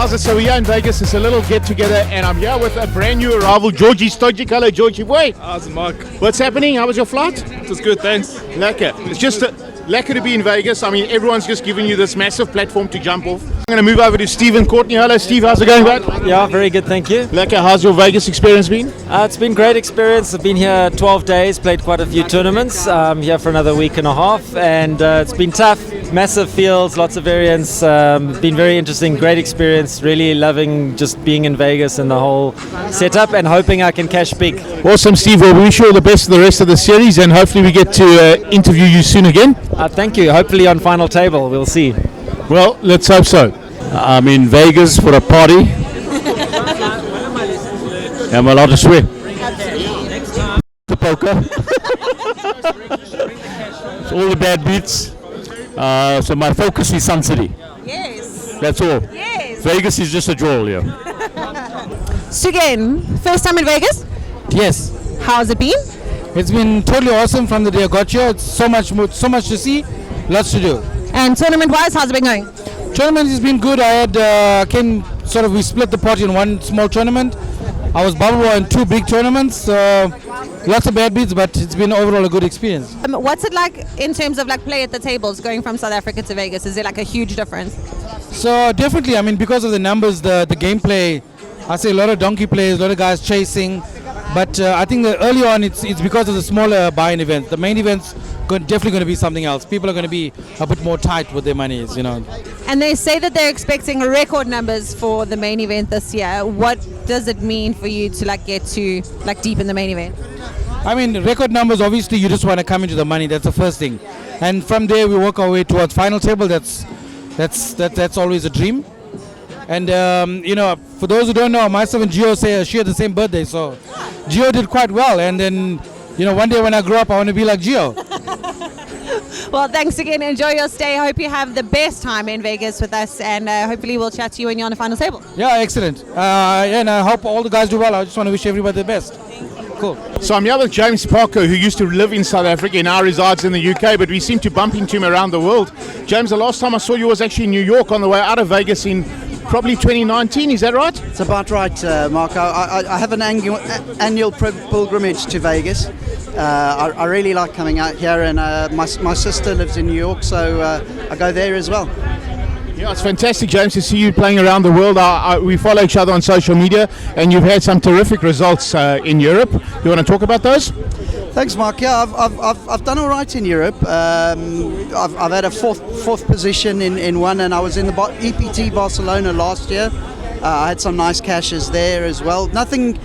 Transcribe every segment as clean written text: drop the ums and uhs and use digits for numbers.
How's it? So we're here in Vegas. It's a little get-together, and I'm here with a brand new arrival, Georgie Stojic. Hello, Georgie boy. How's it, Mark? What's happening? How was your flight? It was good, thanks. Lekker. It's just lekker to be in Vegas. I mean, everyone's just giving you this massive platform to jump off. I'm going to move over to Steve and Courtney. Hello, Steve. How's it going, bud? Yeah, very good, thank you. Lekker. How's your Vegas experience been? It's been a great experience. I've been here 12 days, played quite a few tournaments. Here for another week and a half, and it's been tough. Massive fields, lots of variants. Been very interesting, great experience. Really loving just being in Vegas and the whole setup, and hoping I can cash big. Awesome, Steve. Well, we wish you all the best for the rest of the series, and hopefully we get to interview you soon again. Thank you. Hopefully on final table, we'll see. Well, let's hope so. I'm in Vegas for a party. I'm allowed to swear. The poker. It's all the bad beats. So my focus is Sun City. Yes. That's all. Yes. Vegas is just a draw, yeah. Sugen, first time in Vegas? Yes, How's it been? it's been totally awesome from the day I got here. It's so much to see, lots to do. And tournament-wise, how's it been going? Tournament has been good. I had we split the party in one small tournament. I was bubble in two big tournaments. Lots of bad beats, but it's been overall a good experience. What's it like in terms of like play at the tables going from South Africa to Vegas? Is there like a huge difference? So definitely, I mean, because of the numbers, the gameplay, I say a lot of donkey plays, a lot of guys chasing. But I think that early on, it's because of the smaller buy-in events. The main events definitely going to be something else. People are going to be a bit more tight with their monies, you know. And they say that they're expecting record numbers for the main event this year. What does it mean for you to like get to like deep in the main event? I mean, record numbers, obviously, you just want to come into the money. That's the first thing. And from there, we work our way towards final table. That's always a dream. And, for those who don't know, myself and Gio share the same birthday. So Gio did quite well. And then, one day when I grow up, I want to be like Gio. Well, thanks again. Enjoy your stay. I hope you have the best time in Vegas with us. And hopefully we'll chat to you when you're on the final table. Yeah, excellent. And I hope all the guys do well. I just want to wish everybody the best. Cool. So I'm here with James Parker, who used to live in South Africa and now resides in the UK, but we seem to bump into him around the world. James, the last time I saw you was actually in New York on the way out of Vegas in probably 2019, is that right? It's about right, Mark. I have an annual pilgrimage to Vegas. I really like coming out here, and my sister lives in New York, so I go there as well. Yeah, it's fantastic, James, to see you playing around the world. We follow each other on social media, and you've had some terrific results in Europe. You want to talk about those? Thanks, Mark. Yeah, I've done all right in Europe. I've had a fourth position in one, and I was in the EPT Barcelona last year. I had some nice cashes there as well. Nothing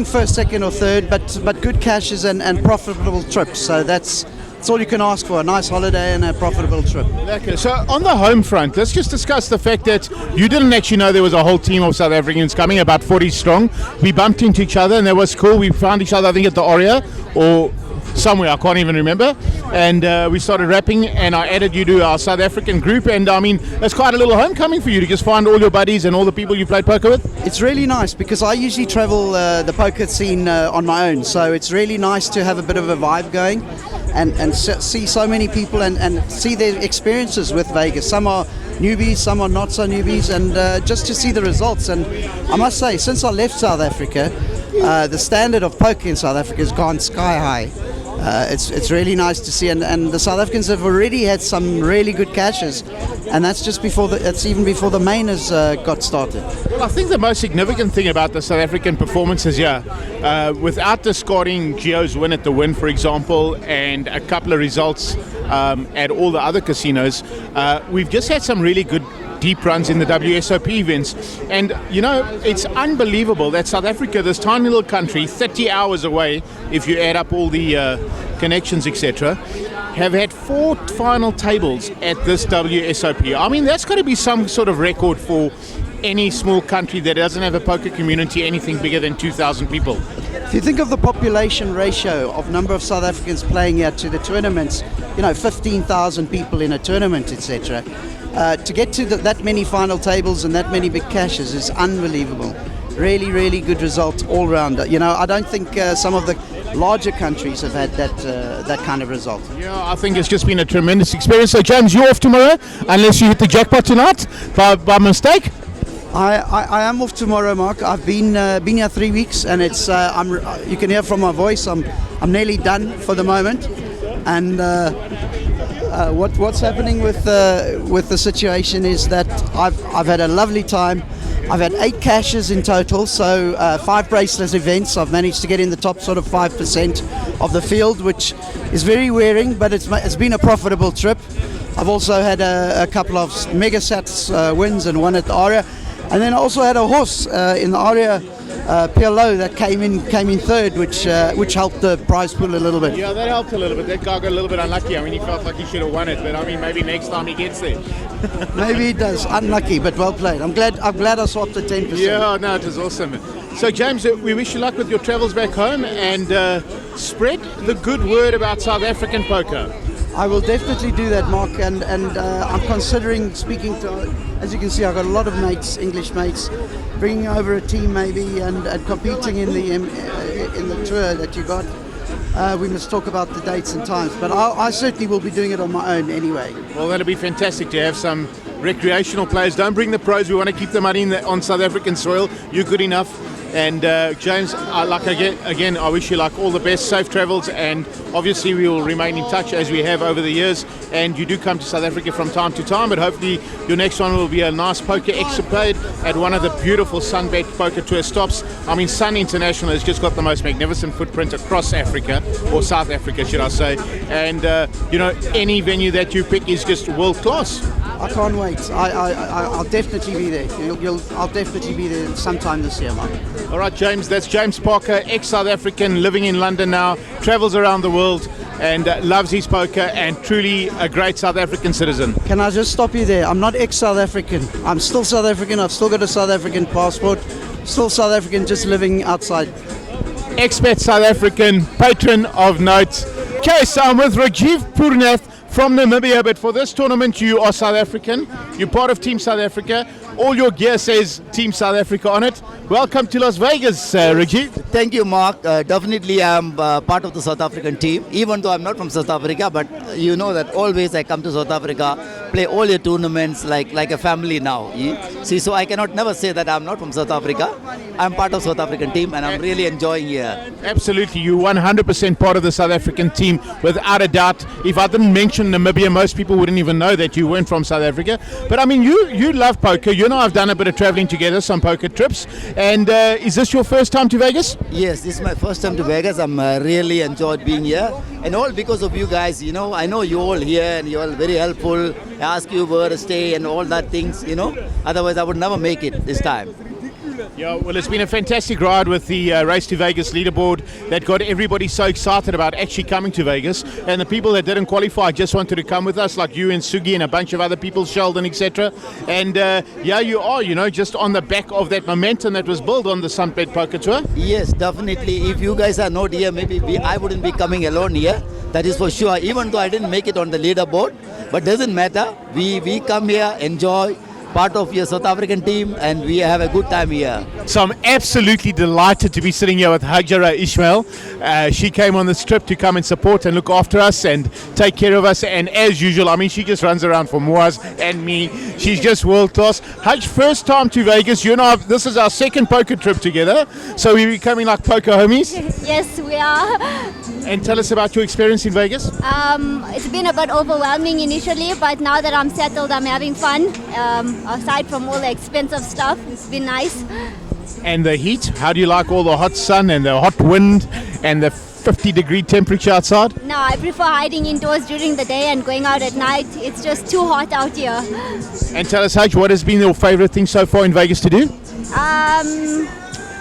first, second, or third, but good cashes and profitable trips. So that's all you can ask for, a nice holiday and a profitable trip. Okay, so on the home front, let's just discuss the fact that you didn't actually know there was a whole team of South Africans coming, about 40 strong. We bumped into each other and that was cool. We found each other, I think, at the Aria or somewhere, I can't even remember. And we started rapping, and I added you to our South African group. And I mean, it's quite a little homecoming for you to just find all your buddies and all the people you played poker with. It's really nice because I usually travel the poker scene on my own. So it's really nice to have a bit of a vibe going. And see so many people and see their experiences with Vegas. Some are newbies, some are not so newbies, and just to see the results. And I must say, since I left South Africa, the standard of poker in South Africa has gone sky high. It's really nice to see, and the South Africans have already had some really good cashes, and that's just even before the main has got started. Well, I think the most significant thing about the South African performances here, without discarding Gio's win at the Win, for example, and a couple of results at all the other casinos, we've just had some really good deep runs in the WSOP events. And it's unbelievable that South Africa, this tiny little country 30 hours away if you add up all the connections, etc., have had 4 final tables at this WSOP. I mean, that's got to be some sort of record for any small country that doesn't have a poker community anything bigger than 2,000 people. If you think of the population ratio of number of South Africans playing here to the tournaments, 15,000 people in a tournament, etc., to get to that many final tables and that many big cashes is unbelievable. Really, really good result all round. I don't think some of the larger countries have had that kind of result. Yeah, I think it's just been a tremendous experience. So, James, you're off tomorrow, unless you hit the jackpot tonight by mistake? I am off tomorrow, Mark. I've been here 3 weeks, and it's you can hear from my voice. I'm nearly done for the moment, and what's happening with the situation is that I've had a lovely time. I've had 8 cashes in total, so 5 bracelets events. I've managed to get in the top sort of 5% of the field, which is very wearing, but it's been a profitable trip. I've also had a couple of mega sats wins and one at the Aria, and then I also had a horse in the Aria PLO that came in third, which helped the prize pool a little bit. Yeah, that helped a little bit. That guy got a little bit unlucky. I mean, he felt like he should have won it, but I mean, maybe next time he gets there. Maybe he does. Unlucky, but well played. I'm glad I swapped the 10%. Yeah, no, it was awesome. So, James, we wish you luck with your travels back home, and spread the good word about South African poker. I will definitely do that, Mark, and I'm considering speaking to, as you can see, I've got a lot of mates, English mates, bringing over a team maybe and competing in the tour that you got. We must talk about the dates and times, but I certainly will be doing it on my own anyway. Well, that'll be fantastic to have some recreational players. Don't bring the pros. We want to keep the money on South African soil. You're good enough. And James, again, I wish you like all the best, safe travels, and obviously we will remain in touch as we have over the years. And you do come to South Africa from time to time, but hopefully your next one will be a nice poker escapade at one of the beautiful Sunbet Poker Tour stops. I mean, Sun International has just got the most magnificent footprint across Africa, or South Africa, should I say. And any venue that you pick is just world class. I can't wait. I'll definitely be there. I'll definitely be there sometime this year, Mark. All right, James, that's James Parker, ex-South African, living in London now, travels around the world and loves his poker, and truly a great South African citizen. Can I just stop you there? I'm not ex-South African. I'm still South African. I've still got a South African passport. Still South African, just living outside. Expat South African, patron of note. Okay, so I'm with Rajiv Purnath from Namibia, but for this tournament you are South African. You're part of Team South Africa. All your gear says Team South Africa on it. Welcome to Las Vegas, Rajiv. Thank you, Mark. Definitely I'm part of the South African team, even though I'm not from South Africa, but you know that always I come to South Africa, play all your tournaments like a family now. See, so I cannot never say that I'm not from South Africa. I'm part of South African team and I'm really enjoying here. Absolutely, you're 100% part of the South African team, without a doubt. If I didn't mention Namibia, most people wouldn't even know that you weren't from South Africa. But I mean, you love poker. You know, I've done a bit of traveling together, some poker trips. And is this your first time to Vegas? Yes, this is my first time to Vegas. I'm really enjoyed being here. And all because of you guys, you know. I know you all here and you all very helpful. I ask you where to stay and all that things, you know. Otherwise, I would never make it this time. Yeah, well, it's been a fantastic ride with the Race to Vegas leaderboard that got everybody so excited about actually coming to Vegas. And the people that didn't qualify just wanted to come with us, like you and Sugi and a bunch of other people, Sheldon, etc. And you are, just on the back of that momentum that was built on the Sunbet Poker Tour. Yes, definitely. If you guys are not here, maybe I wouldn't be coming alone here. That is for sure. Even though I didn't make it on the leaderboard, but doesn't matter. We come here, enjoy, part of your South African team, and we have a good time here. So I'm absolutely delighted to be sitting here with Hajara Ismail. She came on this trip to come and support and look after us and take care of us. And as usual, I mean, she just runs around for Moaz and me. She's just world class. Haj, first time to Vegas. You and I, this is our second poker trip together. So we're becoming like poker homies. Yes, we are. And tell us about your experience in Vegas. It's been a bit overwhelming initially, but now that I'm settled, I'm having fun. Aside from all the expensive stuff, it's been nice. And the heat, how do you like all the hot sun and the hot wind and the 50-degree temperature outside? No, I prefer hiding indoors during the day and going out at night. It's just too hot out here. And tell us, Haj, what has been your favorite thing so far in Vegas to do?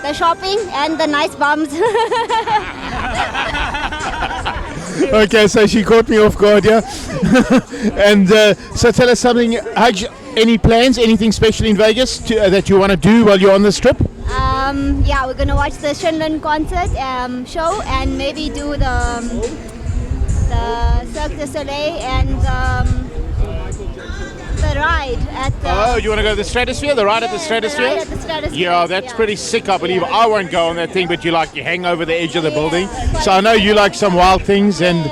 The shopping and the nice bums. Okay, so she caught me off guard, yeah. And so tell us something, Haj, any plans, anything special in Vegas that you want to do while you're on this trip? Yeah, we're going to watch the Shinlen concert show and maybe do the Cirque du Soleil and the ride at the... Oh, you want to go to the Stratosphere? The ride at the Stratosphere? The ride at the Stratosphere. Yeah, that's pretty sick, I believe. I won't go on that thing, but you hang over the edge of the building. So I know you like some wild things. And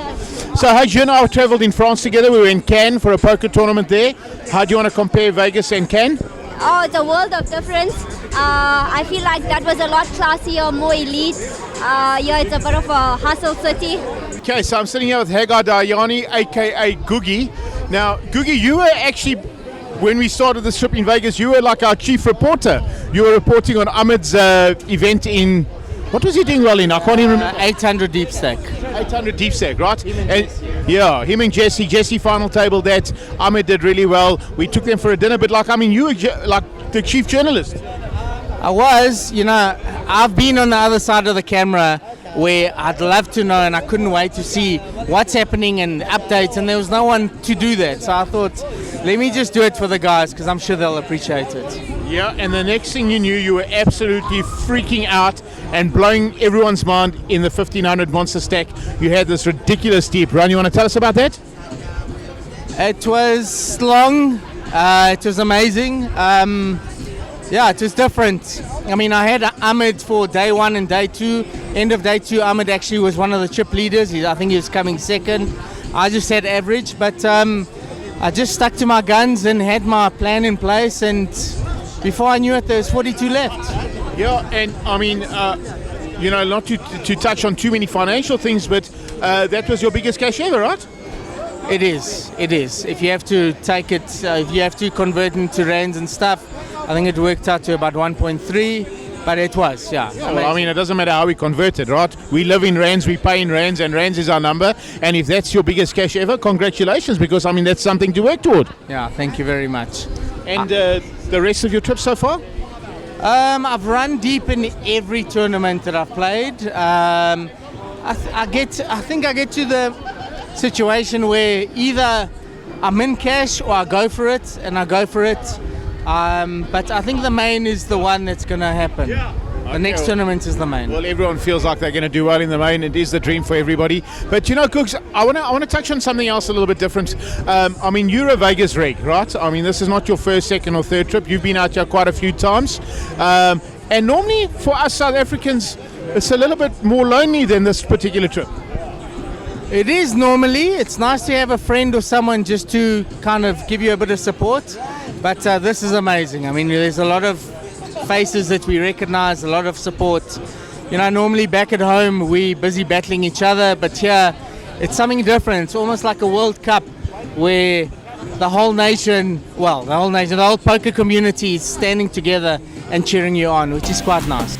so Haj, you and I traveled in France together. We were in Cannes for a poker tournament there. How do you want to compare Vegas and Cannes? Oh, it's a world of difference. I feel like that was a lot classier, more elite. Yeah, it's a bit of a hustle city. Okay, so I'm sitting here with Hagar Dayani, aka Googie. Now, Googie, you were actually, when we started this trip in Vegas, you were like our chief reporter. You were reporting on Ahmed's event in, what was he doing well in? I can't even remember. 800 deep stack. 800 deep stack, right? Yeah, him and Jesse. Jesse final tabled that. Ahmed did really well. We took them for a dinner, but like, I mean, you were like the chief journalist. I was, I've been on the other side of the camera where I'd love to know and I couldn't wait to see what's happening and updates, and there was no one to do that. So I thought, let me just do it for the guys because I'm sure they'll appreciate it. Yeah, and the next thing you knew, you were absolutely freaking out and blowing everyone's mind in the 1500 monster stack. You had this ridiculous deep run. You want to tell us about that? It was long. It was amazing. Yeah, it was different. I mean, I had Ahmed for day 1 and day 2. End of day 2, Ahmed actually was one of the trip leaders. I think he was coming second. I just had average, but I just stuck to my guns and had my plan in place, and before I knew it, there was 42 left. Yeah, and I mean, not to touch on too many financial things, but that was your biggest cash ever, right? It is. If you have to take it, if you have to convert into rands and stuff, I think it worked out to about 1.3, but it was, yeah. Well, I mean, it doesn't matter how we convert it, right? We live in rands, we pay in rands, and rands is our number. And if that's your biggest cash ever, congratulations, because, I mean, that's something to work toward. Yeah, thank you very much. And the rest of your trip so far? I've run deep in every tournament that I've played. I think I get to the situation where either I'm in cash or I go for it, and I go for it. But I think the main is the one that's going to happen. Yeah. The next tournament is the main. Well, everyone feels like they're going to do well in the main. It is the dream for everybody. But Cooks, I want to touch on something else a little bit different. I mean, you're a Vegas reg, right? I mean, this is not your first, second, or third trip. You've been out here quite a few times. And normally, for us South Africans, it's a little bit more lonely than this particular trip. It is normally. It's nice to have a friend or someone just to kind of give you a bit of support. But this is amazing. I mean, there's a lot of faces that we recognize, a lot of support. Normally back at home, we're busy battling each other. But here, it's something different. It's almost like a World Cup where the whole poker community is standing together and cheering you on, which is quite nice.